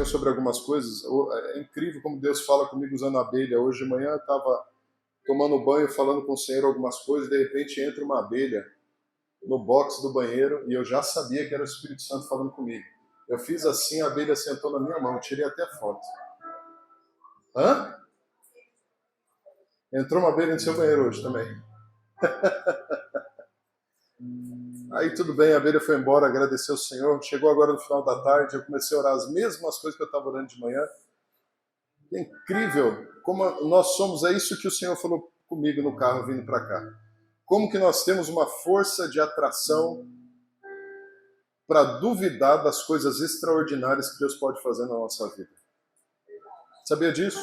sobre algumas coisas. É incrível como Deus fala comigo usando a abelha. Hoje de manhã eu estava tomando banho, falando com o Senhor algumas coisas, de repente entra uma abelha no box do banheiro e eu já sabia que era o Espírito Santo falando comigo. Eu fiz assim, a abelha sentou na minha mão, tirei até foto. Hã? Entrou uma abelha no seu banheiro hoje também. Aí tudo bem, a abelha foi embora, agradeceu ao Senhor. Chegou agora no final da tarde, eu comecei a orar as mesmas coisas que eu estava orando de manhã. É incrível como nós somos, é isso que o Senhor falou comigo no carro vindo para cá. Como que nós temos uma força de atração para duvidar das coisas extraordinárias que Deus pode fazer na nossa vida. Sabia disso?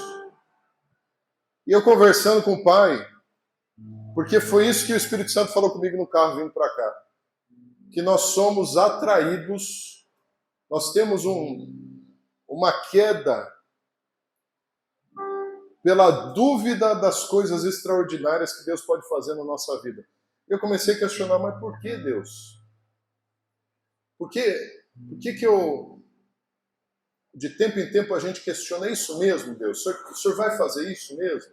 E eu conversando com o pai, porque foi isso que o Espírito Santo falou comigo no carro vindo para cá. Que nós somos atraídos, nós temos uma queda pela dúvida das coisas extraordinárias que Deus pode fazer na nossa vida. Eu comecei a questionar, mas por que Deus? Por que de tempo em tempo a gente questiona isso mesmo, Deus? O senhor vai fazer isso mesmo?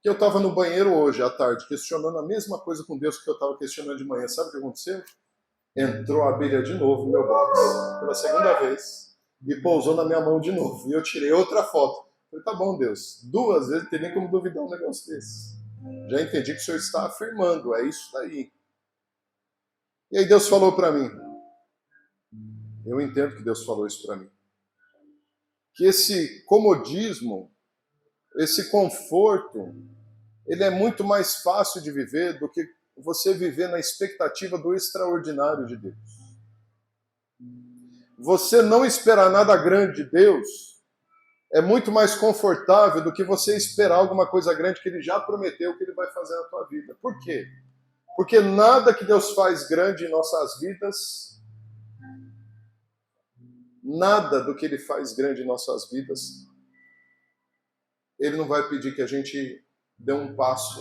Que eu estava no banheiro hoje à tarde, questionando a mesma coisa com Deus que eu estava questionando de manhã. Sabe o que aconteceu? Entrou a abelha de novo no meu box, pela segunda vez, e pousou na minha mão de novo. E eu tirei outra foto. Falei, tá bom, Deus, 2 vezes não tem nem como duvidar um negócio desse. Já entendi que o senhor está afirmando, é isso daí. E aí Deus falou para mim, eu entendo que Deus falou isso para mim, que esse comodismo, esse conforto, ele é muito mais fácil de viver do que você viver na expectativa do extraordinário de Deus. Você não esperar nada grande de Deus é muito mais confortável do que você esperar alguma coisa grande que Ele já prometeu que Ele vai fazer na tua vida. Por quê? Porque nada que Deus faz grande em nossas vidas, nada do que Ele faz grande em nossas vidas, Ele não vai pedir que a gente dê um passo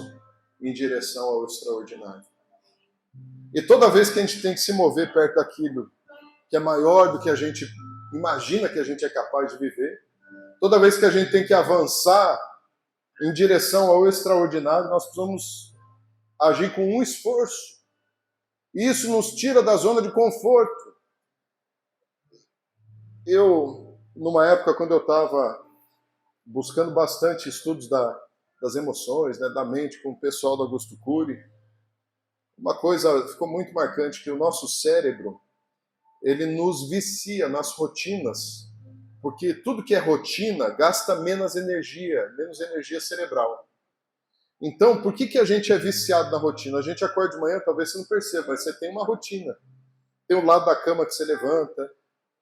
em direção ao extraordinário. E toda vez que a gente tem que se mover perto daquilo que é maior do que a gente imagina que a gente é capaz de viver, toda vez que a gente tem que avançar em direção ao extraordinário, nós precisamos agir com um esforço. E isso nos tira da zona de conforto. Eu, numa época quando eu estava buscando bastante estudos das emoções, né, da mente, com o pessoal do Augusto Cury, uma coisa ficou muito marcante, que o nosso cérebro, ele nos vicia nas rotinas, porque tudo que é rotina gasta menos energia cerebral. Então, por que a gente é viciado na rotina? A gente acorda de manhã, talvez você não perceba, mas você tem uma rotina. Tem o lado da cama que você levanta,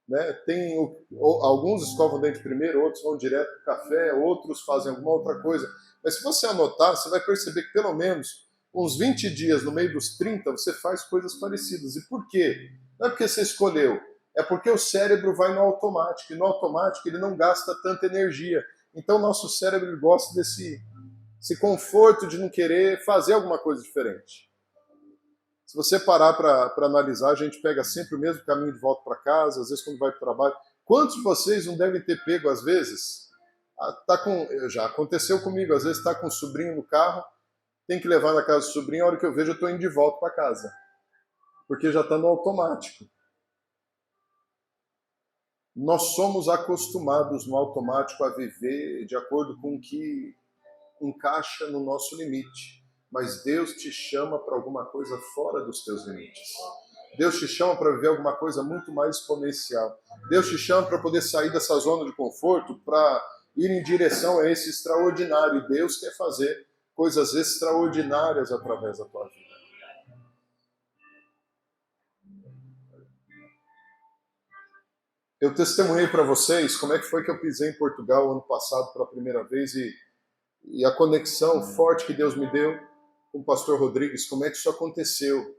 né? Tem alguns escovam o dente primeiro, outros vão direto para o café, outros fazem alguma outra coisa. Mas se você anotar, você vai perceber que pelo menos uns 20 dias no meio dos 30, você faz coisas parecidas. E por quê? Não é porque você escolheu, é porque o cérebro vai no automático, e no automático ele não gasta tanta energia. Então o nosso cérebro gosta desse conforto de não querer fazer alguma coisa diferente. Se você parar para analisar, a gente pega sempre o mesmo caminho de volta para casa, às vezes quando vai para o trabalho. Quantos de vocês não devem ter pego, às vezes, já aconteceu comigo, às vezes está com o sobrinho no carro, tem que levar na casa do sobrinho, a hora que eu vejo eu estou indo de volta para casa. Porque já está no automático. Nós somos acostumados no automático a viver de acordo com o que encaixa no nosso limite. Mas Deus te chama para alguma coisa fora dos teus limites. Deus te chama para viver alguma coisa muito mais exponencial. Deus te chama para poder sair dessa zona de conforto, para ir em direção a esse extraordinário. E Deus quer fazer coisas extraordinárias através da tua vida. Eu testemunhei para vocês como é que foi que eu pisei em Portugal ano passado pela primeira vez e a conexão forte que Deus me deu com o pastor Rodrigues, como é que isso aconteceu.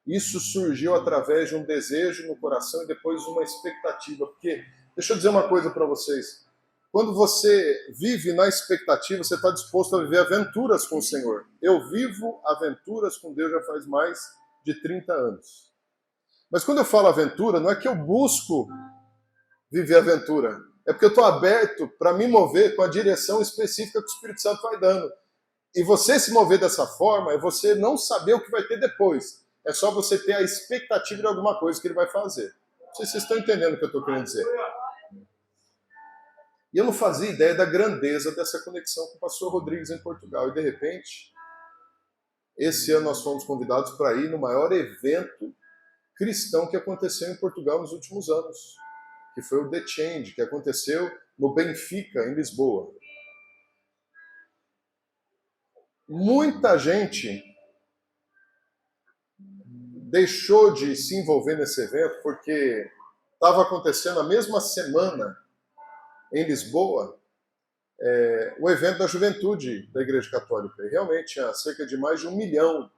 Isso surgiu através de um desejo no coração e depois uma expectativa. Porque, deixa eu dizer uma coisa para vocês, quando você vive na expectativa, você está disposto a viver aventuras com o Senhor. Eu vivo aventuras com Deus já faz mais de 30 anos. Mas quando eu falo aventura, não é que eu busco viver a aventura. É porque eu estou aberto para me mover com a direção específica que o Espírito Santo vai dando. E você se mover dessa forma é você não saber o que vai ter depois. É só você ter a expectativa de alguma coisa que ele vai fazer. Não sei se vocês estão entendendo o que eu estou querendo dizer. E eu não fazia ideia da grandeza dessa conexão com o pastor Rodrigues em Portugal. E de repente, esse ano nós fomos convidados para ir no maior evento cristão que aconteceu em Portugal nos últimos anos, que foi o The Change, que aconteceu no Benfica, em Lisboa. Muita gente deixou de se envolver nesse evento porque estava acontecendo a mesma semana em Lisboa o evento da juventude da Igreja Católica. E realmente tinha cerca de mais de 1 milhão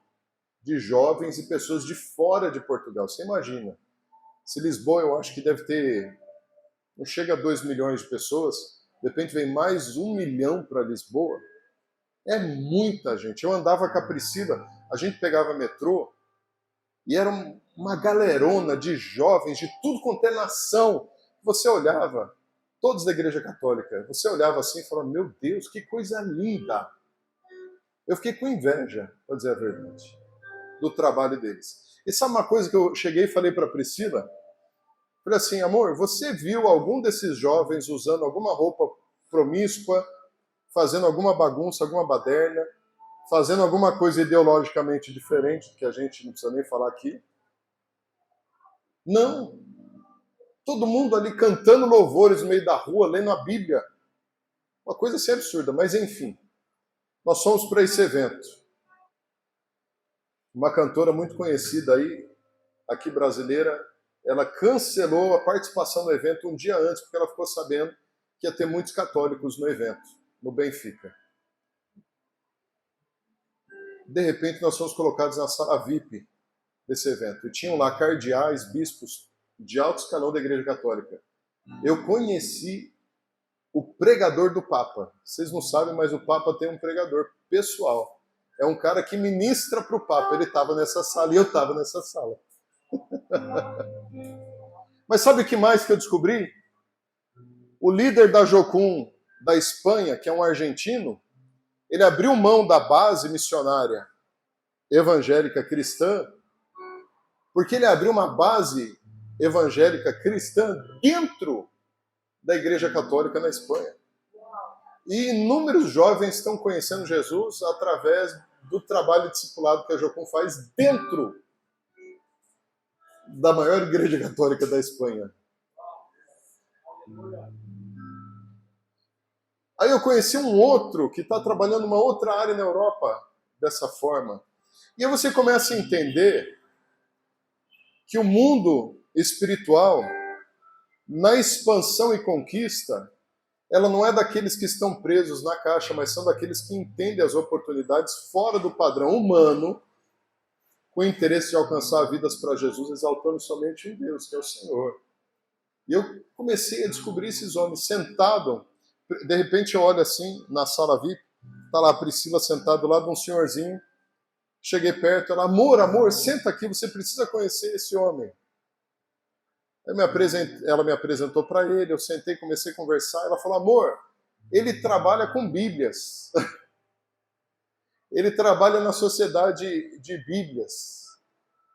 de jovens e pessoas de fora de Portugal. Você imagina, se Lisboa eu acho que deve ter, não chega a 2 milhões de pessoas, de repente vem mais 1 milhão para Lisboa. É muita gente. Eu andava com a Priscila, a gente pegava metrô e era uma galerona de jovens de tudo quanto é nação. Você olhava, todos da Igreja Católica, você olhava assim e falava, meu Deus, que coisa linda. Eu fiquei com inveja, para dizer a verdade, do trabalho deles. E sabe uma coisa que eu cheguei e falei para a Priscila? Falei assim, amor, você viu algum desses jovens usando alguma roupa promíscua, fazendo alguma bagunça, alguma baderna, fazendo alguma coisa ideologicamente diferente, que a gente não precisa nem falar aqui? Não. Todo mundo ali cantando louvores no meio da rua, lendo a Bíblia. Uma coisa assim absurda, mas enfim. Nós fomos para esse evento. Uma cantora muito conhecida aí, aqui brasileira, ela cancelou a participação no evento um dia antes, porque ela ficou sabendo que ia ter muitos católicos no evento, no Benfica. De repente, nós fomos colocados na sala VIP desse evento. E tinham lá cardeais, bispos de alto escalão da Igreja Católica. Eu conheci o pregador do Papa. Vocês não sabem, mas o Papa tem um pregador pessoal. É um cara que ministra para o Papa. Ele estava nessa sala e eu estava nessa sala. Mas sabe o que mais que eu descobri? O líder da Jocum da Espanha, que é um argentino, ele abriu mão da base missionária evangélica cristã, porque ele abriu uma base evangélica cristã dentro da Igreja Católica na Espanha. E inúmeros jovens estão conhecendo Jesus através do trabalho discipulado que a Jocum faz dentro da maior Igreja Católica da Espanha. Aí eu conheci um outro que está trabalhando uma outra área na Europa dessa forma. E aí você começa a entender que o mundo espiritual, na expansão e conquista, ela não é daqueles que estão presos na caixa, mas são daqueles que entendem as oportunidades fora do padrão humano, com o interesse de alcançar vidas para Jesus, exaltando somente em Deus, que é o Senhor. E eu comecei a descobrir esses homens sentados. De repente eu olho assim, na sala VIP, está lá a Priscila sentada do lado de um senhorzinho. Cheguei perto, ela, amor, senta aqui, você precisa conhecer esse homem. Ela me apresentou para ele, eu sentei, comecei a conversar. Ela falou, amor, ele trabalha com Bíblias. Ele trabalha na sociedade de Bíblias.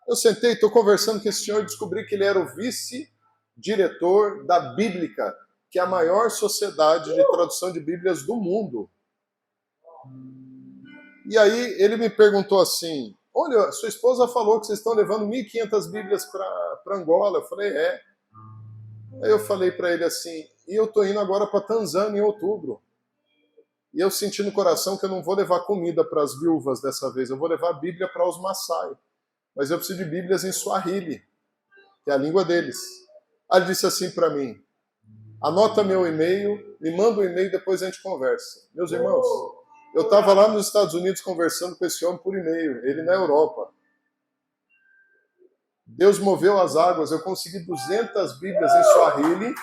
Eu sentei, estou conversando com esse senhor e descobri que ele era o vice-diretor da Bíblica, que é a maior sociedade de tradução de Bíblias do mundo. E aí ele me perguntou assim, olha, sua esposa falou que vocês estão levando 1.500 Bíblias para Angola. Eu falei, é. Aí eu falei para ele assim, e eu estou indo agora para Tanzânia em outubro. E eu senti no coração que eu não vou levar comida para as viúvas dessa vez, eu vou levar a Bíblia para os Maasai. Mas eu preciso de Bíblias em Swahili, que é a língua deles. Aí ele disse assim para mim, anota meu e-mail, me manda um e-mail e depois a gente conversa. Meus irmãos, eu estava lá nos Estados Unidos conversando com esse homem por e-mail, ele na Europa. Deus moveu as águas, eu consegui 200 Bíblias em Swahili.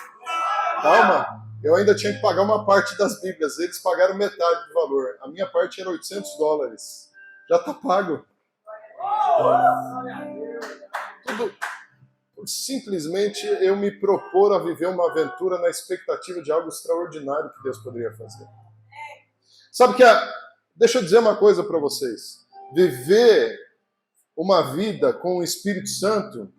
Calma, eu ainda tinha que pagar uma parte das Bíblias, eles pagaram metade do valor. A minha parte era $800. Já está pago. simplesmente eu me propor a viver uma aventura na expectativa de algo extraordinário que Deus poderia fazer. Sabe que deixa eu dizer uma coisa para vocês. Viver uma vida com o Espírito Santo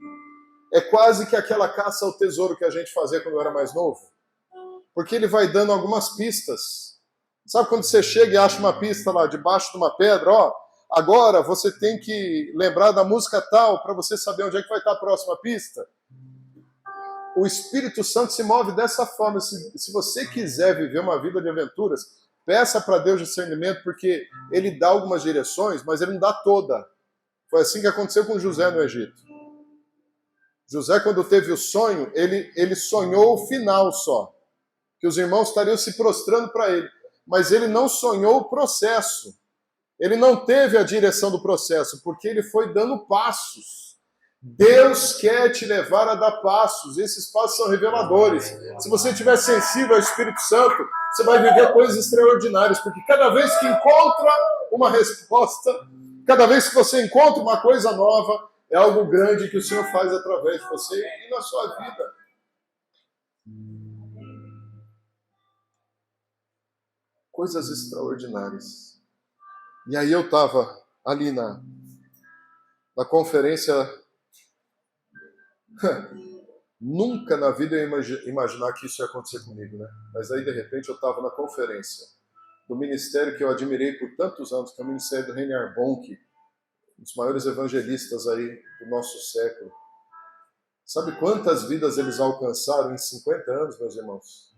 é quase que aquela caça ao tesouro que a gente fazia quando eu era mais novo. Porque ele vai dando algumas pistas. Sabe quando você chega e acha uma pista lá debaixo de uma pedra? Ó, agora você tem que lembrar da música tal para você saber onde é que vai estar a próxima pista. O Espírito Santo se move dessa forma. Se você quiser viver uma vida de aventuras, peça para Deus discernimento, porque ele dá algumas direções, mas ele não dá toda. Foi assim que aconteceu com José no Egito. José, quando teve o sonho, ele sonhou o final só, que os irmãos estariam se prostrando para ele. Mas ele não sonhou o processo. Ele não teve a direção do processo, porque ele foi dando passos. Deus quer te levar a dar passos. Esses passos são reveladores. Se você estiver sensível ao Espírito Santo, você vai viver coisas extraordinárias, porque cada vez que encontra uma resposta, cada vez que você encontra uma coisa nova, é algo grande que o Senhor faz através de você e na sua vida. Coisas extraordinárias. E aí eu estava ali na conferência. Nunca na vida eu ia imaginar que isso ia acontecer comigo, né? Mas aí, de repente, eu estava na conferência do ministério que eu admirei por tantos anos, que é o ministério do Reinhard Bonnke, um dos maiores evangelistas aí do nosso século. Sabe quantas vidas eles alcançaram em 50 anos, meus irmãos?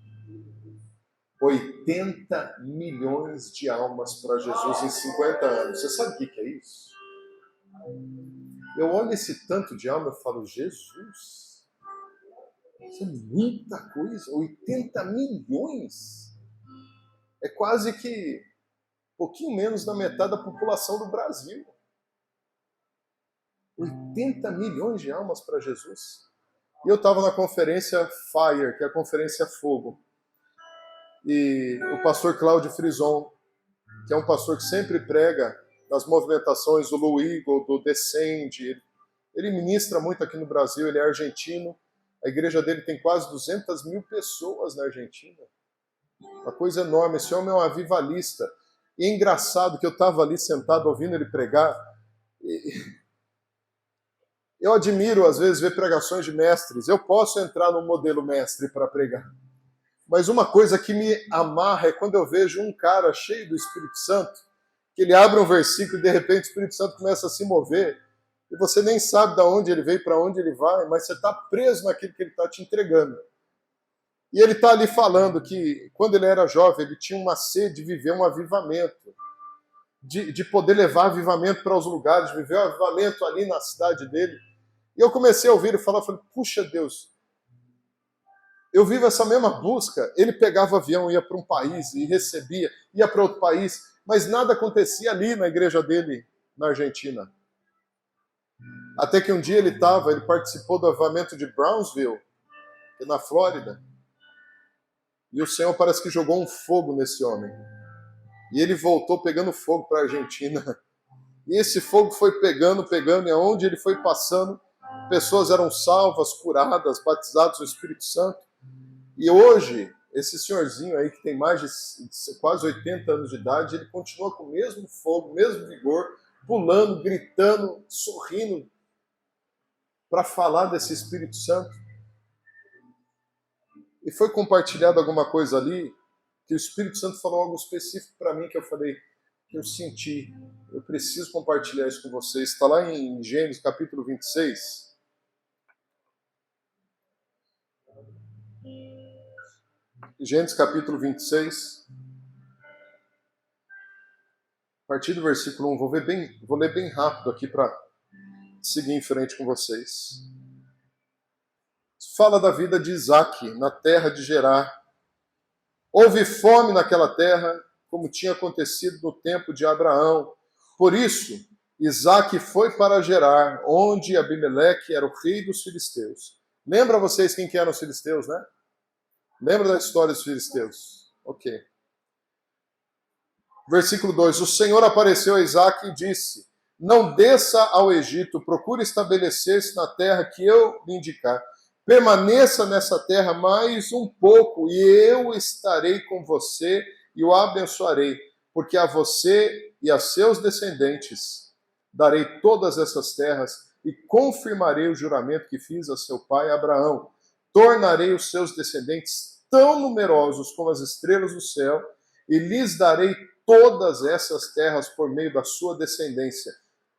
80 milhões de almas para Jesus em 50 anos. Você sabe o que é isso? Eu olho esse tanto de alma e falo, Jesus, isso é muita coisa, 80 milhões. É quase que um pouquinho menos da metade da população do Brasil. 80 milhões de almas para Jesus. E eu estava na conferência Fire, que é a conferência Fogo. E o pastor Cláudio Frison, que é um pastor que sempre prega nas movimentações do Blue Eagle, do Descende. Ele ministra muito aqui no Brasil, ele é argentino. A igreja dele tem quase 200 mil pessoas na Argentina. Uma coisa enorme. Esse homem é um avivalista. E é engraçado que eu estava ali sentado ouvindo ele pregar. Eu admiro, às vezes, ver pregações de mestres. Eu posso entrar no modelo mestre para pregar. Mas uma coisa que me amarra é quando eu vejo um cara cheio do Espírito Santo, que ele abre um versículo e de repente o Espírito Santo começa a se mover, e você nem sabe de onde ele veio, para onde ele vai, mas você está preso naquilo que ele está te entregando. E ele está ali falando que quando ele era jovem, ele tinha uma sede de viver um avivamento, de poder levar avivamento para os lugares, de viver um avivamento ali na cidade dele. E eu comecei a ouvir ele falar, falei, puxa Deus, eu vivo essa mesma busca. Ele pegava avião, ia para um país e recebia, ia para outro país, mas nada acontecia ali na igreja dele, na Argentina. Até que um dia ele participou do avivamento de Brownsville, na Flórida, e o Senhor parece que jogou um fogo nesse homem. E ele voltou pegando fogo para a Argentina. E esse fogo foi pegando, e aonde ele foi passando, pessoas eram salvas, curadas, batizadas no Espírito Santo. E hoje, esse senhorzinho aí que tem mais de quase 80 anos de idade, ele continua com o mesmo fogo, o mesmo vigor, pulando, gritando, sorrindo, para falar desse Espírito Santo. E foi compartilhado alguma coisa ali, que o Espírito Santo falou algo específico para mim, que eu falei, que eu senti, eu preciso compartilhar isso com vocês. Está lá em Gênesis, capítulo 26. Gênesis capítulo 26, a partir do versículo 1, vou ler bem rápido aqui para seguir em frente com vocês. Fala da vida de Isaac na terra de Gerar. Houve fome naquela terra, como tinha acontecido no tempo de Abraão. Por isso, Isaac foi para Gerar, onde Abimeleque era o rei dos filisteus. Lembra vocês quem que eram os filisteus, né? Lembra da história dos filisteus? Ok. Versículo 2. O Senhor apareceu a Isaac e disse, Não desça ao Egito, procure estabelecer-se na terra que eu lhe indicar. Permaneça nessa terra mais um pouco, e eu estarei com você e o abençoarei, porque a você e a seus descendentes darei todas essas terras e confirmarei o juramento que fiz a seu pai Abraão. Tornarei os seus descendentes tão numerosos como as estrelas do céu e lhes darei todas essas terras por meio da sua descendência.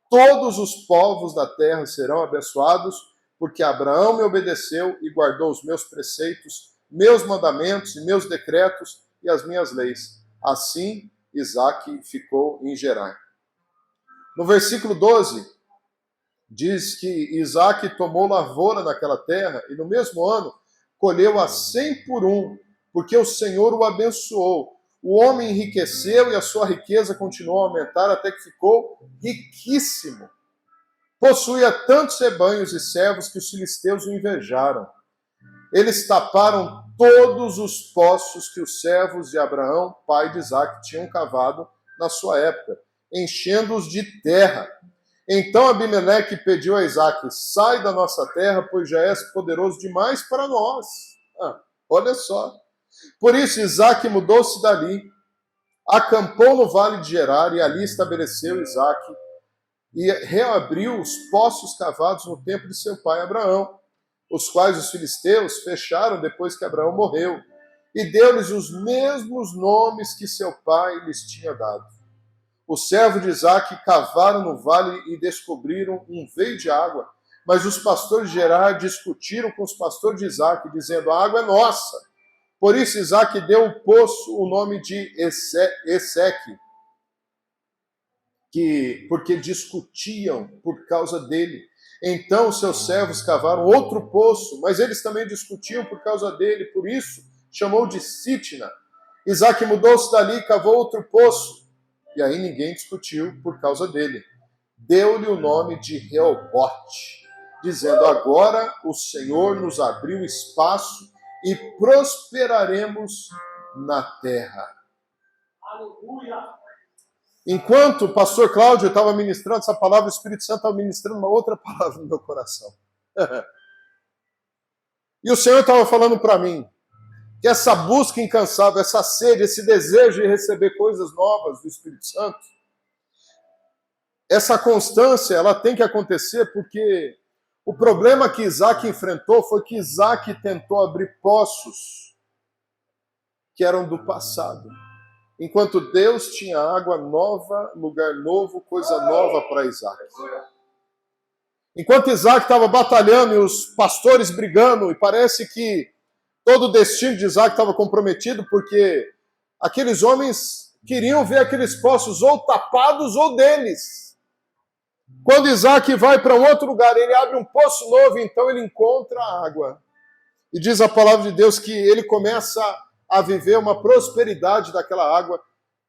Todos os povos da terra serão abençoados, porque Abraão me obedeceu e guardou os meus preceitos, meus mandamentos e meus decretos e as minhas leis. Assim, Isaque ficou em Gerar. No versículo 12, diz que Isaque tomou lavoura naquela terra e no mesmo ano colheu a 100 por um, porque o Senhor o abençoou. O homem enriqueceu e a sua riqueza continuou a aumentar até que ficou riquíssimo. Possuía tantos rebanhos e servos que os filisteus o invejaram. Eles taparam todos os poços que os servos de Abraão, pai de Isaque, tinham cavado na sua época, enchendo-os de terra. Então Abimeleque pediu a Isaque: sai da nossa terra, pois já és poderoso demais para nós. Olha só. Por isso Isaque mudou-se dali, acampou no vale de Gerar e ali estabeleceu Isaque e reabriu os poços cavados no tempo de seu pai Abraão, os quais os filisteus fecharam depois que Abraão morreu, e deu-lhes os mesmos nomes que seu pai lhes tinha dado. Os servos de Isaque cavaram no vale e descobriram um veio de água, mas os pastores de Gerar discutiram com os pastores de Isaque, dizendo: a água é nossa. Por isso Isaque deu ao poço o nome de Eseque, porque discutiam por causa dele. Então seus servos cavaram outro poço, mas eles também discutiam por causa dele, por isso chamou de Sitna. Isaque mudou-se dali e cavou outro poço, e aí ninguém discutiu por causa dele. Deu-lhe o nome de Reobote, dizendo: agora o Senhor nos abriu espaço e prosperaremos na terra. Aleluia! Enquanto o pastor Cláudio estava ministrando essa palavra, o Espírito Santo estava ministrando uma outra palavra no meu coração. E o Senhor estava falando para mim que essa busca incansável, essa sede, esse desejo de receber coisas novas do Espírito Santo, essa constância, ela tem que acontecer porque o problema que Isaque enfrentou foi que Isaque tentou abrir poços que eram do passado. Enquanto Deus tinha água nova, lugar novo, coisa nova para Isaque. Enquanto Isaque estava batalhando e os pastores brigando, e parece que todo o destino de Isaque estava comprometido, porque aqueles homens queriam ver aqueles poços ou tapados ou deles. Quando Isaque vai para um outro lugar, ele abre um poço novo, então ele encontra água. E diz a palavra de Deus que ele começa a viver uma prosperidade daquela água,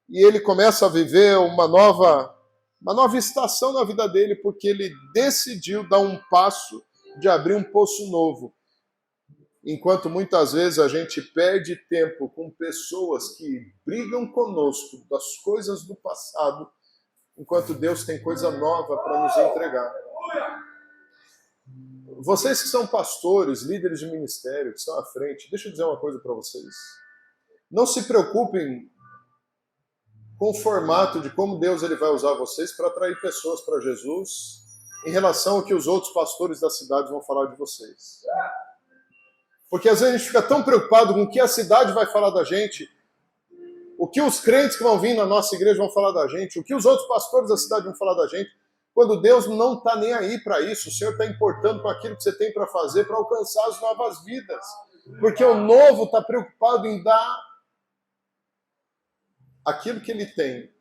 e ele começa a viver uma nova estação na vida dele, porque ele decidiu dar um passo de abrir um poço novo. Enquanto muitas vezes a gente perde tempo com pessoas que brigam conosco das coisas do passado, enquanto Deus tem coisa nova para nos entregar. Vocês que são pastores, líderes de ministério, que estão à frente, deixa eu dizer uma coisa para vocês. Não se preocupem com o formato de como Deus ele vai usar vocês para atrair pessoas para Jesus em relação ao que os outros pastores da cidade vão falar de vocês. Porque às vezes a gente fica tão preocupado com o que a cidade vai falar da gente, o que os crentes que vão vir na nossa igreja vão falar da gente, o que os outros pastores da cidade vão falar da gente, quando Deus não está nem aí para isso. O Senhor está importando com aquilo que você tem para fazer para alcançar as novas vidas. Porque o novo está preocupado em dar aquilo que ele tem,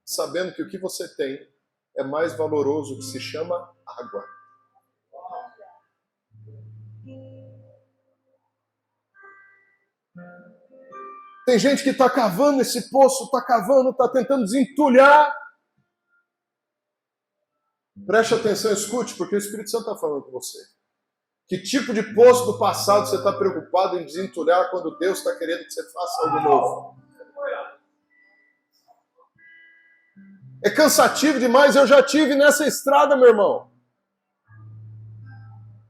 sabendo que o que você tem é mais valoroso, que se chama água. Tem gente que está cavando esse poço, está tentando desentulhar. Preste atenção, escute, porque o Espírito Santo está falando com você. Que tipo de poço do passado você está preocupado em desentulhar quando Deus está querendo que você faça algo novo? É cansativo demais, eu já tive nessa estrada, meu irmão.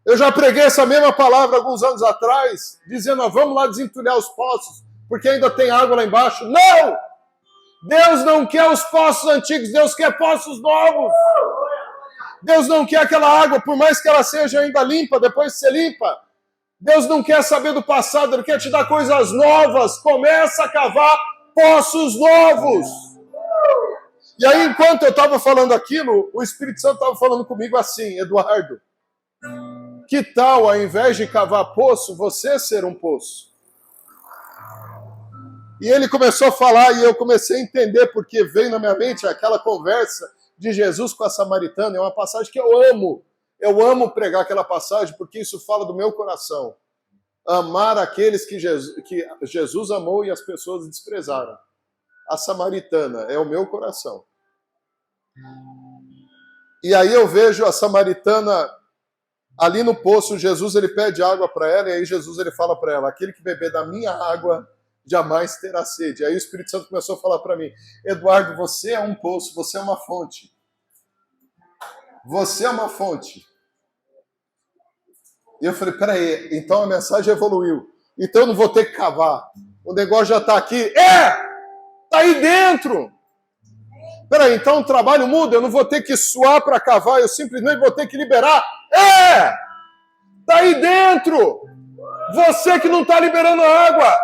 Eu já preguei essa mesma palavra alguns anos atrás, dizendo, vamos lá desentulhar os poços, porque ainda tem água lá embaixo. Não! Deus não quer os poços antigos, Deus quer poços novos. Deus não quer aquela água, por mais que ela seja ainda limpa, depois de ser limpa. Deus não quer saber do passado, Ele quer te dar coisas novas. Começa a cavar poços novos. E aí, enquanto eu estava falando aquilo, o Espírito Santo estava falando comigo assim, Eduardo, que tal, ao invés de cavar poço, você ser um poço? E ele começou a falar e eu comecei a entender, porque veio na minha mente aquela conversa de Jesus com a samaritana. É uma passagem que eu amo. Eu amo pregar aquela passagem porque isso fala do meu coração. Amar aqueles que Jesus amou e as pessoas desprezaram. A samaritana é o meu coração. E aí eu vejo a samaritana ali no poço. Jesus ele pede água para ela e aí Jesus ele fala para ela, aquele que beber da minha água jamais terá sede. Aí o Espírito Santo começou a falar para mim, Eduardo, você é um poço, você é uma fonte. Você é uma fonte. E eu falei, peraí, então a mensagem evoluiu. Então eu não vou ter que cavar. O negócio já está aqui. Está aí dentro. Peraí, então o trabalho muda, eu não vou ter que suar para cavar, eu simplesmente vou ter que liberar. Está aí dentro. Você que não está liberando água.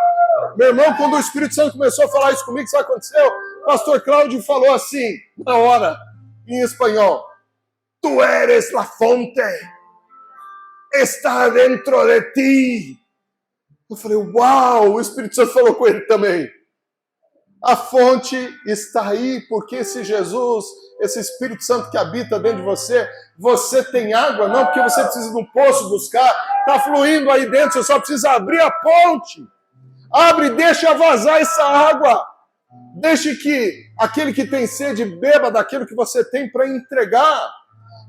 Meu irmão, quando o Espírito Santo começou a falar isso comigo, sabe o que aconteceu? O pastor Cláudio falou assim, na hora, em espanhol. Tu eres la fonte. Está dentro de ti. Eu falei, uau, o Espírito Santo falou com ele também. A fonte está aí, porque esse Jesus, esse Espírito Santo que habita dentro de você, você tem água, não porque você precisa de um poço buscar, está fluindo aí dentro, você só precisa abrir a ponte. Abre e deixa vazar essa água. Deixe que aquele que tem sede beba daquilo que você tem para entregar.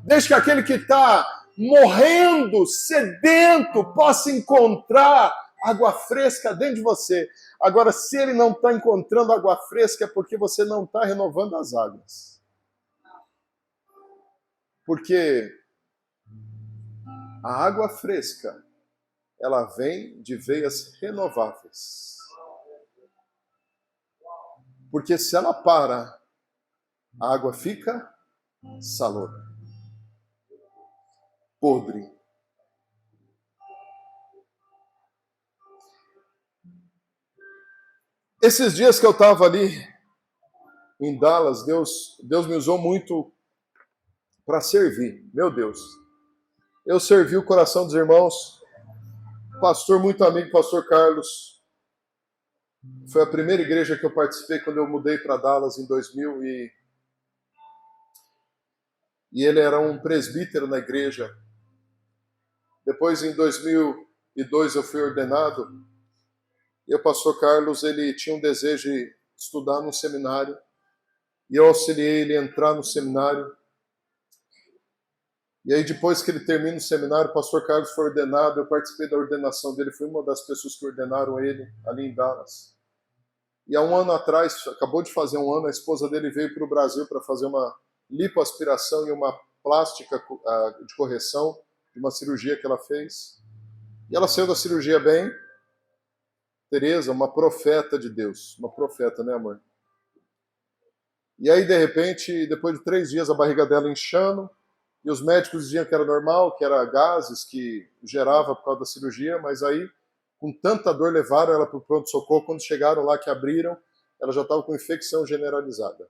Deixe que aquele que está morrendo, sedento, possa encontrar água fresca dentro de você. Agora, se ele não está encontrando água fresca, é porque você não está renovando as águas. Porque a água fresca, ela vem de veias renováveis. Porque se ela para, a água fica salobra, podre. Esses dias que eu estava ali em Dallas, Deus me usou muito para servir. Meu Deus. Eu servi o coração dos irmãos. Pastor muito amigo, pastor Carlos. Foi a primeira igreja que eu participei quando eu mudei para Dallas em 2000 e ele era um presbítero na igreja. Depois, em 2002, eu fui ordenado. E o pastor Carlos, ele tinha um desejo de estudar num seminário. E eu auxiliei ele a entrar no seminário. E aí, depois que ele termina o seminário, o pastor Carlos foi ordenado. Eu participei da ordenação dele. Fui uma das pessoas que ordenaram ele ali em Dallas. E há um ano atrás, acabou de fazer um ano, a esposa dele veio para o Brasil para fazer uma lipoaspiração e uma plástica de correção de uma cirurgia que ela fez. E ela saiu da cirurgia bem. Tereza, uma profeta de Deus. Uma profeta, né, amor? E aí, de repente, depois de 3 dias, a barriga dela inchando, e os médicos diziam que era normal, que era gases que gerava por causa da cirurgia, mas aí, com tanta dor, levaram ela para o pronto-socorro. Quando chegaram lá, que abriram, ela já estava com infecção generalizada.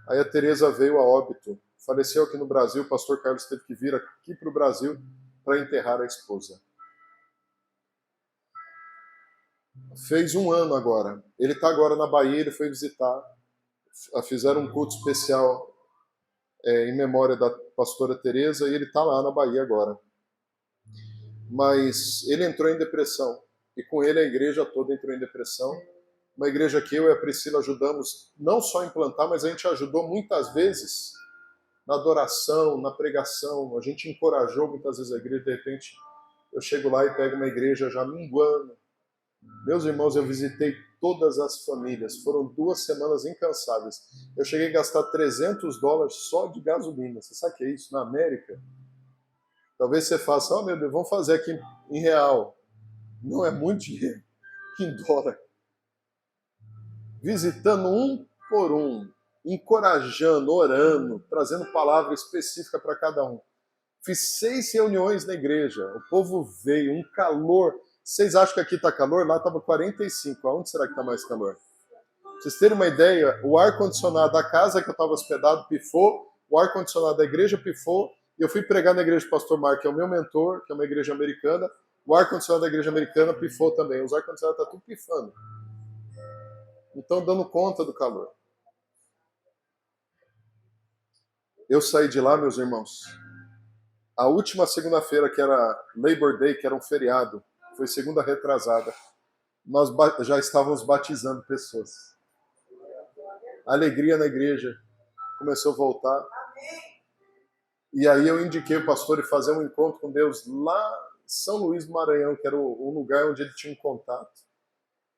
Aí a Tereza veio a óbito, faleceu aqui no Brasil. O pastor Carlos teve que vir aqui para o Brasil para enterrar a esposa. Fez 1 ano agora. Ele está agora na Bahia, ele foi visitar. Fizeram um culto especial em memória da pastora Tereza e ele está lá na Bahia agora. Mas ele entrou em depressão. E com ele a igreja toda entrou em depressão. Uma igreja que eu e a Priscila ajudamos não só a implantar, mas a gente ajudou muitas vezes na adoração, na pregação. A gente encorajou muitas vezes a igreja. De repente eu chego lá e pego uma igreja já minguando. Meus irmãos, eu visitei todas as famílias. Foram 2 semanas incansáveis. Eu cheguei a gastar US$ 300 só de gasolina. Você sabe o que é isso? Na América, talvez você faça, oh meu Deus, vamos fazer aqui em real. Não é muito dinheiro em dólar. Visitando um por um, encorajando, orando, trazendo palavra específica para cada um. Fiz 6 reuniões na igreja. O povo veio, um calor. Vocês acham que aqui está calor? Lá estava 45. Aonde será que está mais calor? Pra vocês terem uma ideia, o ar-condicionado da casa que eu estava hospedado pifou, o ar-condicionado da igreja pifou, e eu fui pregar na igreja do pastor Mark, que é o meu mentor, que é uma igreja americana, o ar-condicionado da igreja americana pifou também. Os ar-condicionados estão tudo pifando. Não estão dando conta do calor. Eu saí de lá, meus irmãos. A última segunda-feira, que era Labor Day, que era um feriado, foi segunda retrasada, nós já estávamos batizando pessoas. A alegria na igreja começou a voltar. E aí eu indiquei o pastor ir fazer um encontro com Deus lá em São Luís do Maranhão, que era o lugar onde ele tinha um contato.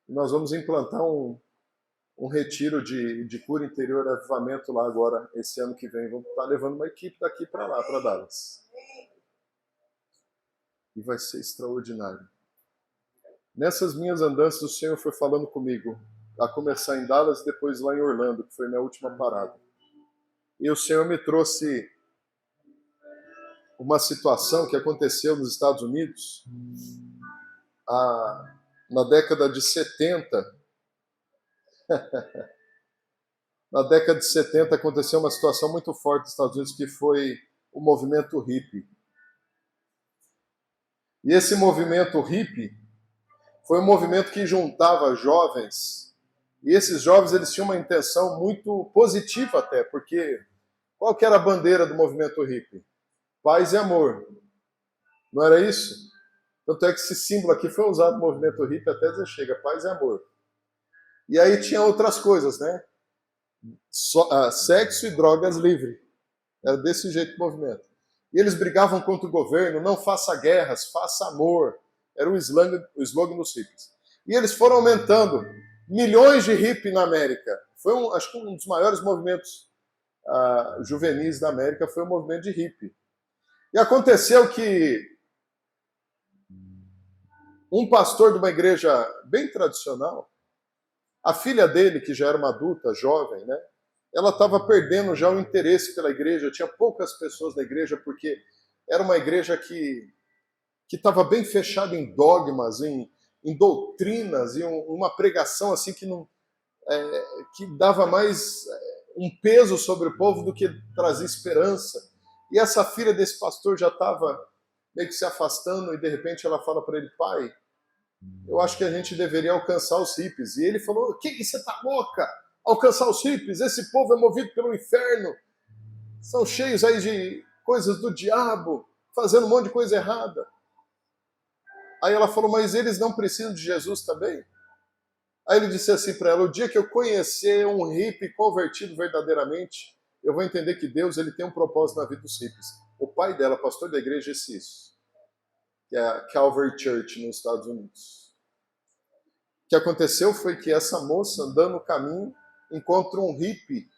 E nós vamos implantar um retiro de cura interior, avivamento lá agora, esse ano que vem. Vamos estar levando uma equipe daqui para lá, para Dallas. E vai ser extraordinário. Nessas minhas andanças, o Senhor foi falando comigo, a começar em Dallas e depois lá em Orlando, que foi minha última parada. E o Senhor me trouxe uma situação que aconteceu nos Estados Unidos na década de 70. Na década de 70 aconteceu uma situação muito forte nos Estados Unidos, que foi o movimento hippie. E esse movimento hippie foi um movimento que juntava jovens, e esses jovens eles tinham uma intenção muito positiva até, porque qual que era a bandeira do movimento hippie? Paz e amor. Não era isso? Tanto é que esse símbolo aqui foi usado no movimento hippie até dizer chega, paz e amor. E aí tinha outras coisas, né? Sexo e drogas livre. Era desse jeito o movimento. E eles brigavam contra o governo, não faça guerras, faça amor. Era o slogan dos hippies. E eles foram aumentando. Milhões de hippies na América. Foi, acho que um dos maiores movimentos juvenis da América foi o movimento de hippie. E aconteceu que um pastor de uma igreja bem tradicional, a filha dele, que já era uma adulta, jovem, né? Ela estava perdendo já o interesse pela igreja, tinha poucas pessoas na igreja, porque era uma igreja que estava bem fechada em dogmas, em doutrinas, e uma pregação assim que dava mais um peso sobre o povo do que trazia esperança. E essa filha desse pastor já estava meio que se afastando, e de repente ela fala para ele, pai, eu acho que a gente deveria alcançar os hippies. E ele falou, que você tá louca? Alcançar os hippies? Esse povo é movido pelo inferno. São cheios aí de coisas do diabo, fazendo um monte de coisa errada. Aí ela falou, mas eles não precisam de Jesus também? Aí ele disse assim para ela, o dia que eu conhecer um hippie convertido verdadeiramente, eu vou entender que Deus ele tem um propósito na vida dos hippies. O pai dela, pastor da igreja, disse isso, que é a Calvary Church nos Estados Unidos. O que aconteceu foi que essa moça, andando no caminho, encontra um hippie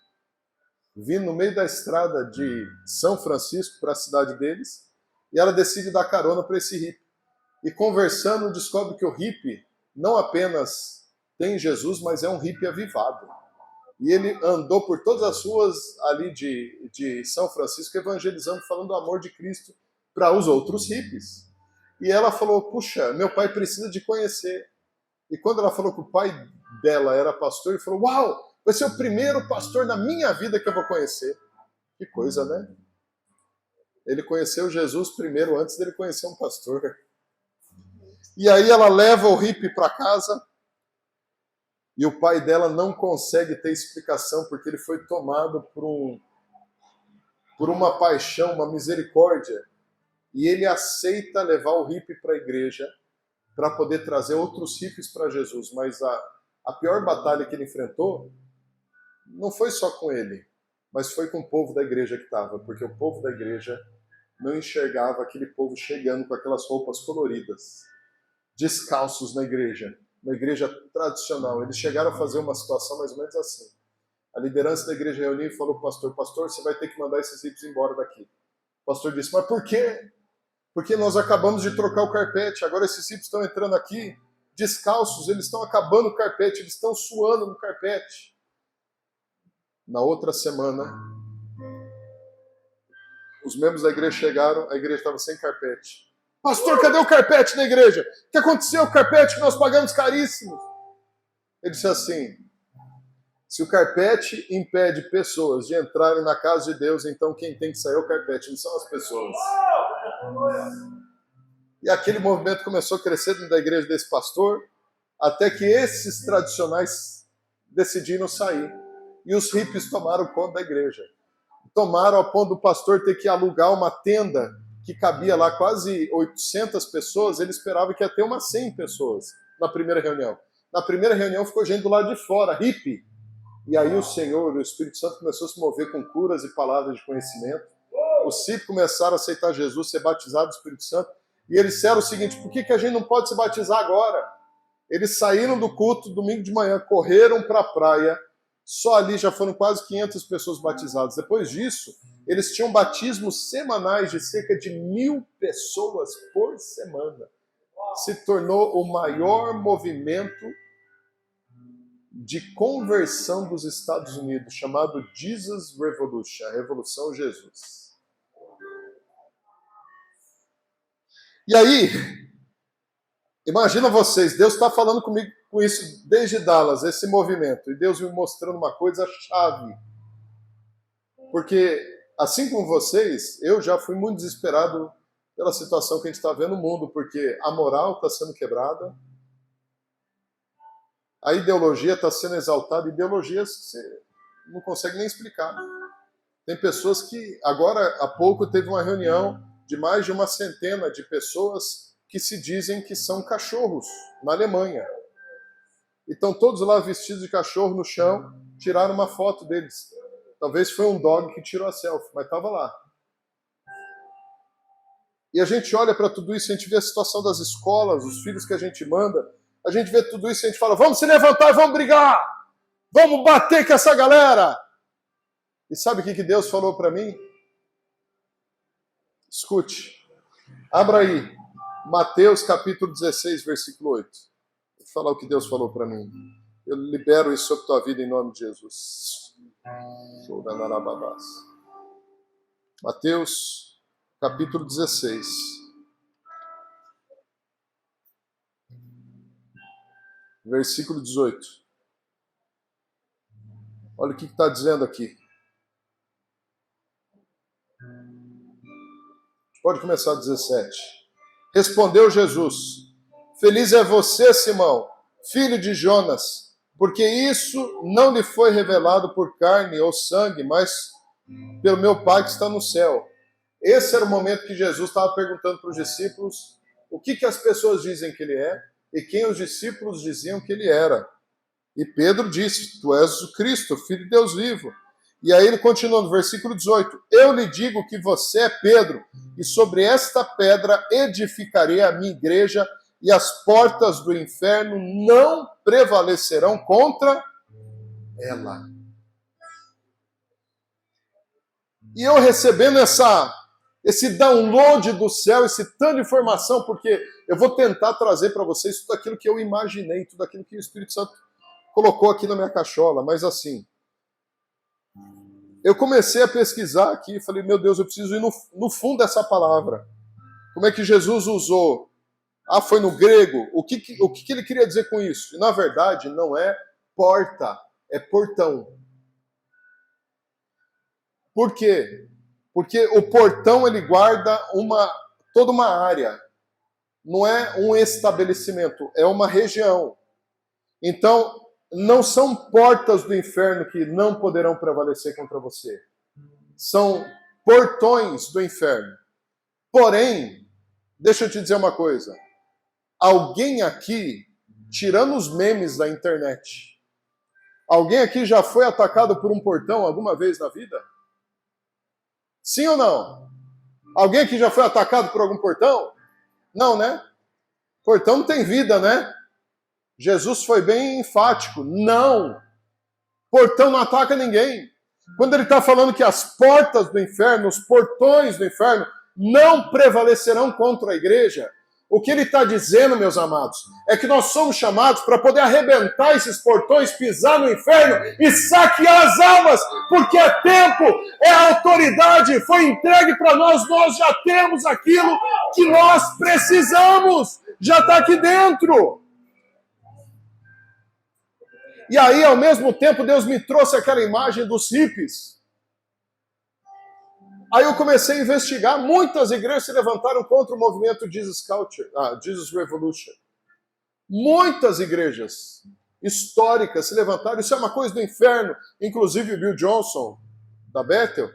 vindo no meio da estrada de São Francisco para a cidade deles, e ela decide dar carona para esse hippie. E conversando, descobre que o hippie não apenas tem Jesus, mas é um hippie avivado. E ele andou por todas as ruas ali de São Francisco evangelizando, falando do amor de Cristo para os outros hippies. E ela falou, puxa, meu pai precisa de conhecer. E quando ela falou que o pai dela era pastor, ele falou, uau, vai ser o primeiro pastor na minha vida que eu vou conhecer. Que coisa, né? Ele conheceu Jesus primeiro, antes dele conhecer um pastor. E aí ela leva o hippie para casa, e o pai dela não consegue ter explicação, porque ele foi tomado por uma paixão, uma misericórdia, e ele aceita levar o hippie para a igreja para poder trazer outros hippies para Jesus. Mas a pior batalha que ele enfrentou não foi só com ele, mas foi com o povo da igreja que estava, porque o povo da igreja não enxergava aquele povo chegando com aquelas roupas coloridas, descalços na igreja, uma igreja tradicional. Eles chegaram a fazer uma situação mais ou menos assim. A liderança da igreja reuniu e falou para o pastor: pastor, você vai ter que mandar esses hippies embora daqui. O pastor disse: mas por quê? Porque nós acabamos de trocar o carpete, agora esses hippies estão entrando aqui descalços, eles estão acabando o carpete, eles estão suando no carpete. Na outra semana, os membros da igreja chegaram, a igreja estava sem carpete. Pastor, cadê o carpete da igreja? O que aconteceu com o carpete que nós pagamos caríssimo? Ele disse assim: se o carpete impede pessoas de entrarem na casa de Deus, então quem tem que sair é o carpete, não são as pessoas. E aquele movimento começou a crescer dentro da igreja desse pastor, até que esses tradicionais decidiram sair. E os hippies tomaram conta da igreja. Tomaram ao ponto do pastor ter que alugar uma tenda que cabia lá quase 800 pessoas. Ele esperava que ia ter umas 100 pessoas na primeira reunião. Na primeira reunião ficou gente do lado de fora, hippie. E aí o Senhor, o Espírito Santo começou a se mover com curas e palavras de conhecimento. Os hippies começaram a aceitar Jesus, ser batizados do Espírito Santo. E eles disseram o seguinte: por que a gente não pode se batizar agora? Eles saíram do culto domingo de manhã, correram para a praia. Só ali já foram quase 500 pessoas batizadas. Depois disso, eles tinham batismos semanais de cerca de 1.000 pessoas por semana. Se tornou o maior movimento de conversão dos Estados Unidos, chamado Jesus Revolution, a Revolução Jesus. E aí, imagina vocês, Deus está falando comigo com isso desde Dallas, esse movimento, e Deus me mostrando uma coisa chave. Porque, assim como vocês, eu já fui muito desesperado pela situação que a gente está vendo no mundo, porque a moral está sendo quebrada, a ideologia está sendo exaltada, ideologias que você não consegue nem explicar. Tem pessoas que, agora há pouco, teve uma reunião de mais de uma centena de pessoas que se dizem que são cachorros, na Alemanha. E estão todos lá vestidos de cachorro no chão, tiraram uma foto deles. Talvez foi um dog que tirou a selfie, mas estava lá. E a gente olha para tudo isso, a gente vê a situação das escolas, os filhos que a gente manda, a gente vê tudo isso e a gente fala: vamos se levantar e vamos brigar! Vamos bater com essa galera! E sabe o que Deus falou para mim? Escute, abra aí, Mateus capítulo 16, versículo 8. Vou falar o que Deus falou para mim. Eu libero isso sobre a tua vida em nome de Jesus. Mateus capítulo 16. Versículo 18. Olha o que está dizendo aqui. Pode começar 17. Respondeu Jesus: feliz é você, Simão, filho de Jonas, porque isso não lhe foi revelado por carne ou sangue, mas pelo meu Pai que está no céu. Esse era o momento que Jesus estava perguntando para os discípulos o que as pessoas dizem que ele é e quem os discípulos diziam que ele era. E Pedro disse: tu és o Cristo, filho de Deus vivo. E aí ele continua no versículo 18: eu lhe digo que você é Pedro, e sobre esta pedra edificarei a minha igreja, e as portas do inferno não prevalecerão contra ela. E eu recebendo esse download do céu, esse tanto de informação, porque eu vou tentar trazer para vocês tudo aquilo que eu imaginei, tudo aquilo que o Espírito Santo colocou aqui na minha cachola, mas assim, eu comecei a pesquisar aqui e falei: meu Deus, eu preciso ir no fundo dessa palavra. Como é que Jesus usou? Ah, foi no grego? O que ele queria dizer com isso? E, na verdade, não é porta, é portão. Por quê? Porque o portão ele guarda toda uma área. Não é um estabelecimento, é uma região. Então, não são portas do inferno que não poderão prevalecer contra você. São portões do inferno. Porém, deixa eu te dizer uma coisa. Alguém aqui, tirando os memes da internet, alguém aqui já foi atacado por um portão alguma vez na vida? Sim ou não? Alguém aqui já foi atacado por algum portão? Não, né? Portão não tem vida, né? Jesus foi bem enfático. Não. Portão não ataca ninguém. Quando ele está falando que as portas do inferno, os portões do inferno, não prevalecerão contra a igreja, o que ele está dizendo, meus amados, é que nós somos chamados para poder arrebentar esses portões, pisar no inferno e saquear as almas, porque é tempo, é autoridade, foi entregue para nós, nós já temos aquilo que nós precisamos, já está aqui dentro. E aí, ao mesmo tempo, Deus me trouxe aquela imagem dos hippies. Aí eu comecei a investigar. Muitas igrejas se levantaram contra o movimento Jesus Revolution. Muitas igrejas históricas se levantaram. Isso é uma coisa do inferno. Inclusive o Bill Johnson, da Bethel,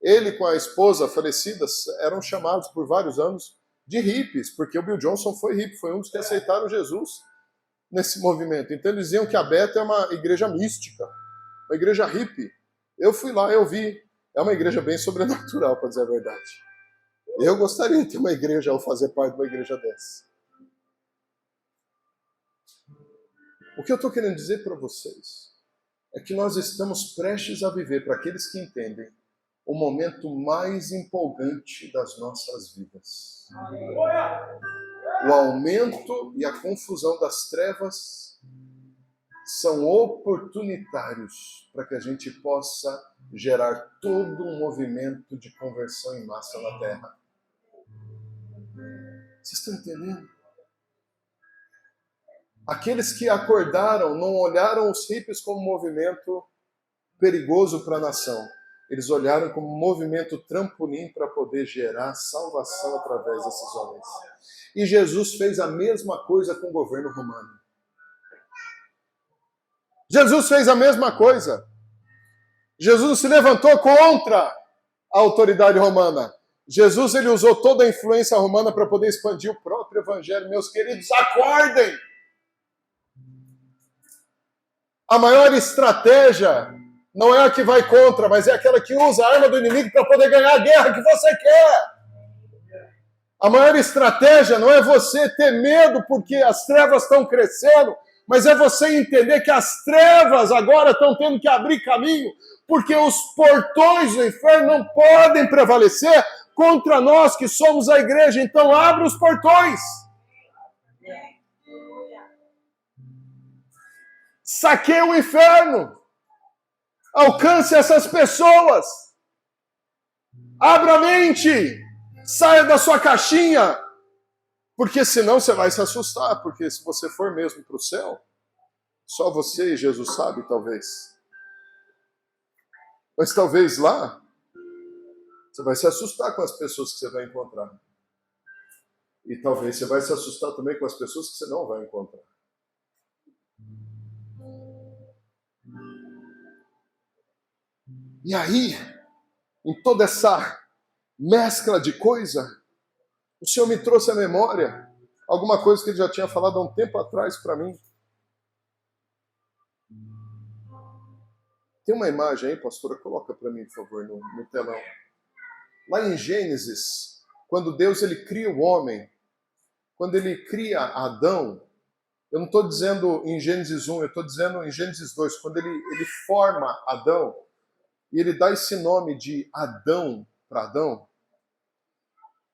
ele com a esposa falecida, eram chamados por vários anos de hippies, porque o Bill Johnson foi hippie, foi um dos que aceitaram Jesus nesse movimento. Então eles diziam que a Bethel é uma igreja mística, uma igreja hippie. Eu fui lá, eu vi. É uma igreja bem sobrenatural, para dizer a verdade. Eu gostaria de ter uma igreja, ou fazer parte de uma igreja dessa. O que eu estou querendo dizer para vocês é que nós estamos prestes a viver, para aqueles que entendem, o momento mais empolgante das nossas vidas. O aumento e a confusão das trevas são oportunitários para que a gente possa gerar todo um movimento de conversão em massa na Terra. Vocês estão entendendo? Aqueles que acordaram não olharam os hippies como um movimento perigoso para a nação. Eles olharam como um movimento trampolim para poder gerar salvação através desses homens. E Jesus fez a mesma coisa com o governo romano. Jesus fez a mesma coisa. Jesus se levantou contra a autoridade romana. Jesus ele usou toda a influência romana para poder expandir o próprio evangelho. Meus queridos, acordem! A maior estratégia não é a que vai contra, mas é aquela que usa a arma do inimigo para poder ganhar a guerra que você quer. A maior estratégia não é você ter medo porque as trevas estão crescendo, mas é você entender que as trevas agora estão tendo que abrir caminho, porque os portões do inferno não podem prevalecer contra nós que somos a igreja. Então abra os portões. Saqueie o inferno. Alcance essas pessoas. Abra a mente. Saia da sua caixinha. Porque senão você vai se assustar. Porque se você for mesmo para o céu, só você e Jesus sabe, talvez. Mas talvez lá, você vai se assustar com as pessoas que você vai encontrar. E talvez você vai se assustar também com as pessoas que você não vai encontrar. E aí, em toda essa mescla de coisa, o Senhor me trouxe à memória alguma coisa que Ele já tinha falado há um tempo atrás para mim. Tem uma imagem aí, pastora, coloca para mim, por favor, no telão. Lá em Gênesis, quando Deus ele cria o homem, quando Ele cria Adão, eu não estou dizendo em Gênesis 1, eu estou dizendo em Gênesis 2, quando ele forma Adão, e Ele dá esse nome de Adão para Adão.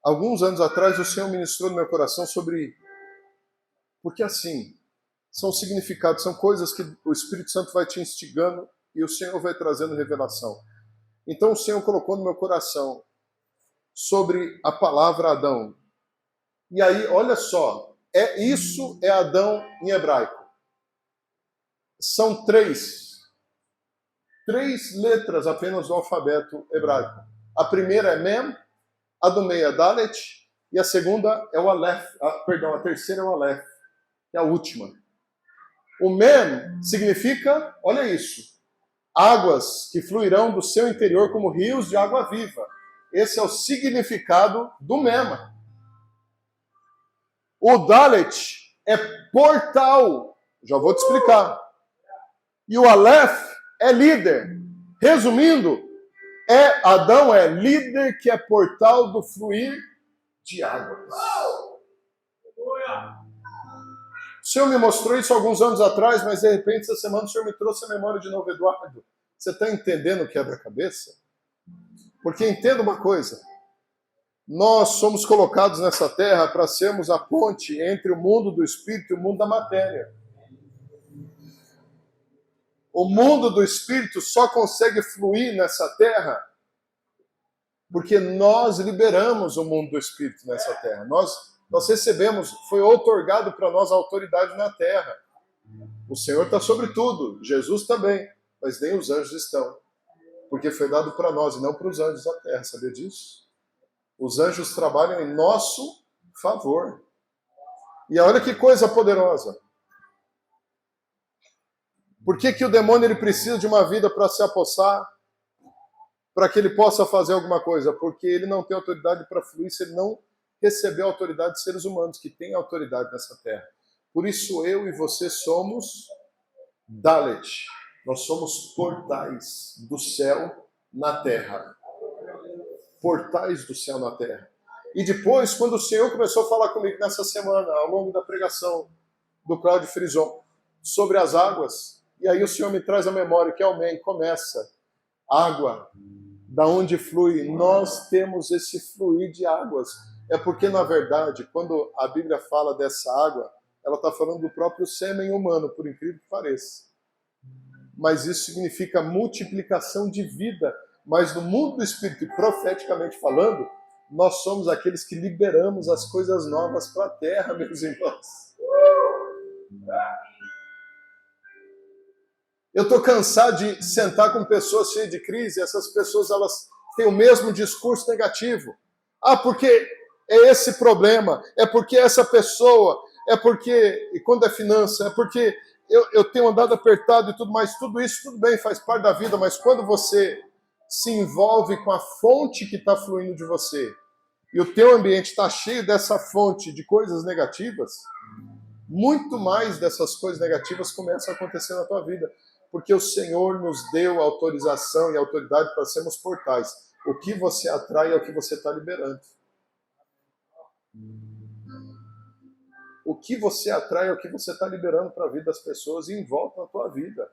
Alguns anos atrás o Senhor ministrou no meu coração sobre... Porque assim, são significados, são coisas que o Espírito Santo vai te instigando e o Senhor vai trazendo revelação. Então o Senhor colocou no meu coração sobre a palavra Adão. E aí, olha só, isso é Adão em hebraico. São três letras apenas do alfabeto hebraico. A primeira é Mem, a do meio é Dalet, e a segunda é o Aleph. A terceira é o Aleph, é a última. O Mem significa, olha isso, águas que fluirão do seu interior como rios de água viva. Esse é o significado do Mem. O Dalet é portal, já vou te explicar. E o Aleph é líder. Resumindo, Adão é líder que é portal do fluir de águas. O Senhor me mostrou isso alguns anos atrás, mas de repente essa semana o Senhor me trouxe a memória de novo, Eduardo. Você está entendendo o quebra-cabeça? Porque entenda uma coisa, nós somos colocados nessa terra para sermos a ponte entre o mundo do espírito e o mundo da matéria. O mundo do espírito só consegue fluir nessa terra porque nós liberamos o mundo do espírito nessa terra. Nós recebemos, foi outorgado para nós a autoridade na terra. O Senhor está sobre tudo, Jesus também, mas nem os anjos estão. Porque foi dado para nós e não para os anjos da terra, sabia disso? Os anjos trabalham em nosso favor. E olha que coisa poderosa. Por que o demônio ele precisa de uma vida para se apossar? Para que ele possa fazer alguma coisa? Porque ele não tem autoridade para fluir se ele não receber a autoridade de seres humanos, que têm autoridade nessa terra. Por isso eu e você somos Dalet. Nós somos portais do céu na terra. Portais do céu na terra. E depois, quando o Senhor começou a falar comigo nessa semana, ao longo da pregação do Cláudio Frison, sobre as águas, e aí o Senhor me traz a memória que começa água, da onde flui, nós temos esse fluir de águas. É porque, na verdade, quando a Bíblia fala dessa água, ela está falando do próprio sêmen humano, por incrível que pareça. Mas isso significa multiplicação de vida. Mas no mundo do Espírito, profeticamente falando, nós somos aqueles que liberamos as coisas novas para a terra, meus irmãos. Eu estou cansado de sentar com pessoas cheias de crise, essas pessoas elas têm o mesmo discurso negativo. Ah, porque é esse problema, é porque essa pessoa, é porque, e quando é finança, é porque eu tenho andado apertado e tudo mais, tudo isso, tudo bem, faz parte da vida, mas quando você se envolve com a fonte que está fluindo de você, e o teu ambiente está cheio dessa fonte de coisas negativas, muito mais dessas coisas negativas começam a acontecer na tua vida. Porque o Senhor nos deu autorização e autoridade para sermos portais. O que você atrai é o que você está liberando. O que você atrai é o que você está liberando para a vida das pessoas e em volta da tua vida.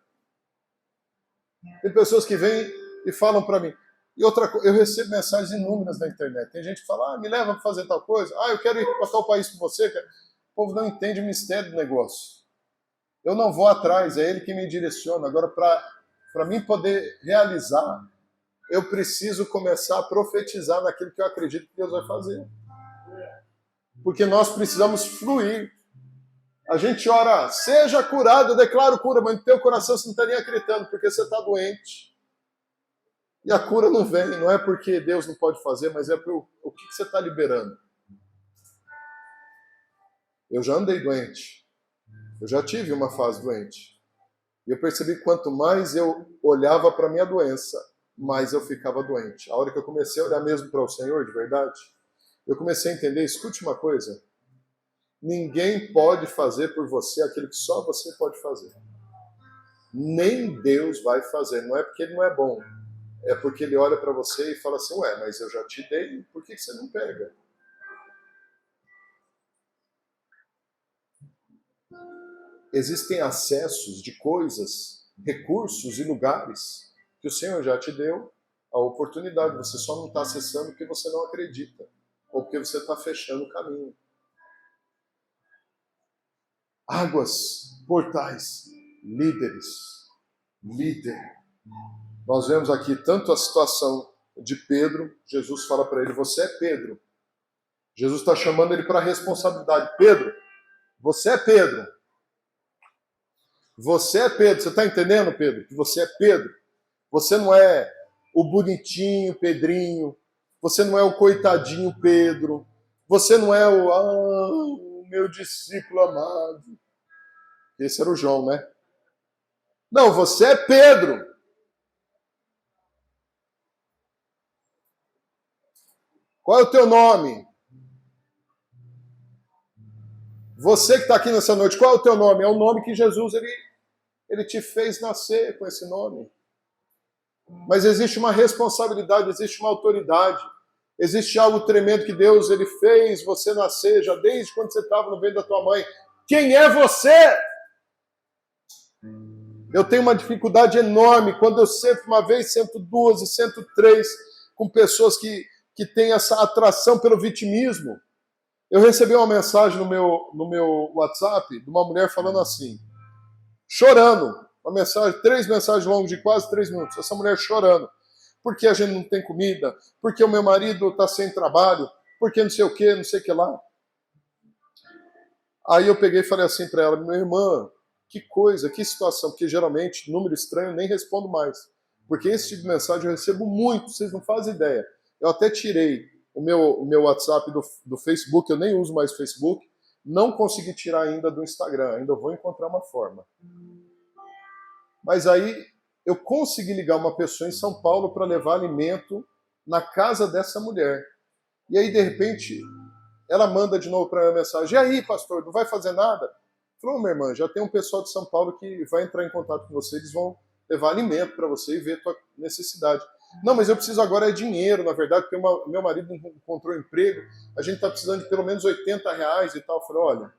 Tem pessoas que vêm e falam para mim. E outra coisa, eu recebo mensagens inúmeras na internet. Tem gente que fala, me leva para fazer tal coisa. Eu quero ir para tal país com você. O povo não entende o mistério do negócio. Eu não vou atrás, é ele que me direciona. Agora, para mim poder realizar, eu preciso começar a profetizar naquilo que eu acredito que Deus vai fazer. Porque nós precisamos fluir. A gente ora, seja curado, eu declaro cura, mas no teu coração você não está nem acreditando, porque você está doente. E a cura não vem, não é porque Deus não pode fazer, mas é por o que você está liberando. Eu já andei doente. Eu já tive uma fase doente. E eu percebi que quanto mais eu olhava para a minha doença, mais eu ficava doente. A hora que eu comecei a olhar mesmo para o Senhor, de verdade, eu comecei a entender, escute uma coisa, ninguém pode fazer por você aquilo que só você pode fazer. Nem Deus vai fazer. Não é porque Ele não é bom. É porque Ele olha para você e fala assim, mas eu já te dei, por que você não pega? Existem acessos de coisas, recursos e lugares que o Senhor já te deu a oportunidade. Você só não está acessando porque você não acredita ou porque você está fechando o caminho. Águas, portais, líderes, líder. Nós vemos aqui tanto a situação de Pedro, Jesus fala para ele, você é Pedro. Jesus está chamando ele para a responsabilidade. Pedro, você é Pedro. Você é Pedro, você está entendendo, Pedro? Que você é Pedro. Você não é o bonitinho Pedrinho. Você não é o coitadinho Pedro. Você não é o meu discípulo amado. Esse era o João, né? Não, você é Pedro. Qual é o teu nome? Você que está aqui nessa noite, qual é o teu nome? É o nome que Jesus ele te fez nascer com esse nome. Mas existe uma responsabilidade, existe uma autoridade, existe algo tremendo que Deus ele fez você nascer já desde quando você estava no ventre da tua mãe. Quem é você? Eu tenho uma dificuldade enorme quando eu sento uma vez, sento duas e sento três com pessoas que têm essa atração pelo vitimismo. Eu recebi uma mensagem no meu WhatsApp de uma mulher falando assim, chorando, uma mensagem, 3 mensagens longas de quase 3 minutos, essa mulher chorando, porque a gente não tem comida, porque o meu marido está sem trabalho, porque não sei o que, não sei o que lá. Aí eu peguei e falei assim para ela, minha irmã, que coisa, que situação, porque geralmente, número estranho, eu nem respondo mais. Porque esse tipo de mensagem eu recebo muito, vocês não fazem ideia. Eu até tirei o meu WhatsApp do Facebook, eu nem uso mais o Facebook, não consegui tirar ainda do Instagram, ainda vou encontrar uma forma. Mas aí eu consegui ligar uma pessoa em São Paulo para levar alimento na casa dessa mulher. E aí, de repente, ela manda de novo para mim a mensagem, e aí, pastor, não vai fazer nada? Falou, minha irmã, já tem um pessoal de São Paulo que vai entrar em contato com você, eles vão levar alimento para você e ver a tua necessidade. Não, mas eu preciso agora é dinheiro, na verdade, porque meu marido não encontrou emprego, a gente está precisando de pelo menos R$ 80 e tal. Eu falei, olha,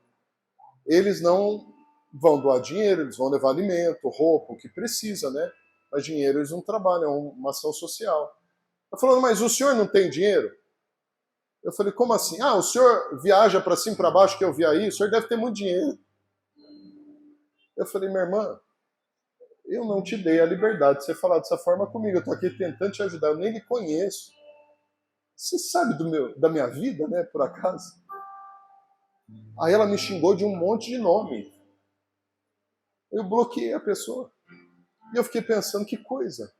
eles não vão doar dinheiro, eles vão levar alimento, roupa, o que precisa, né? Mas dinheiro eles não trabalham, é uma ação social. Ela falou, mas o senhor não tem dinheiro? Eu falei, como assim? Ah, o senhor viaja para cima e para baixo que eu vi aí, o senhor deve ter muito dinheiro. Eu falei, minha irmã, eu não te dei a liberdade de você falar dessa forma comigo. Eu estou aqui tentando te ajudar, eu nem lhe conheço. Você sabe da minha vida, né, por acaso? Aí ela me xingou de um monte de nome. Eu bloqueei a pessoa. E eu fiquei pensando, que coisa.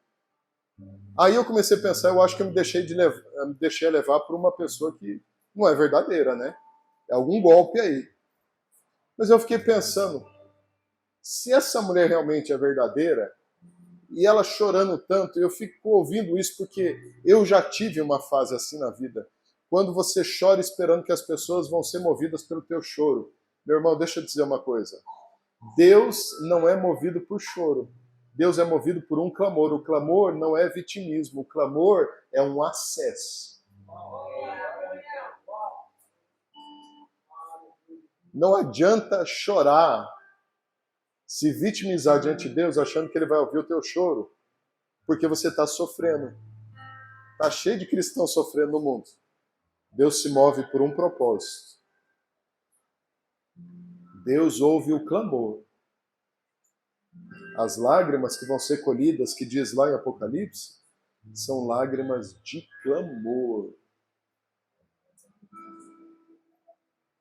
Aí eu comecei a pensar, eu acho que eu me deixei levar por uma pessoa que não é verdadeira, né? É algum golpe aí. Mas eu fiquei pensando, se essa mulher realmente é verdadeira, e ela chorando tanto, eu fico ouvindo isso porque eu já tive uma fase assim na vida. Quando você chora esperando que as pessoas vão ser movidas pelo teu choro. Meu irmão, deixa eu dizer uma coisa. Deus não é movido por choro. Deus é movido por um clamor. O clamor não é vitimismo. O clamor é um acesso. Não adianta chorar, se vitimizar diante de Deus, achando que Ele vai ouvir o teu choro, porque você está sofrendo. Está cheio de cristãos sofrendo no mundo. Deus se move por um propósito. Deus ouve o clamor. As lágrimas que vão ser colhidas, que diz lá em Apocalipse, são lágrimas de clamor.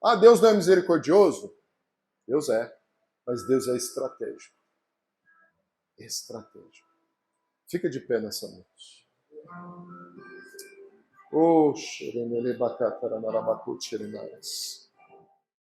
Ah, Deus não é misericordioso? Deus é, mas Deus é estratégico. Estratégico. Fica de pé nessa noite. Oh, xerenele bacataranarabacu xerenaras.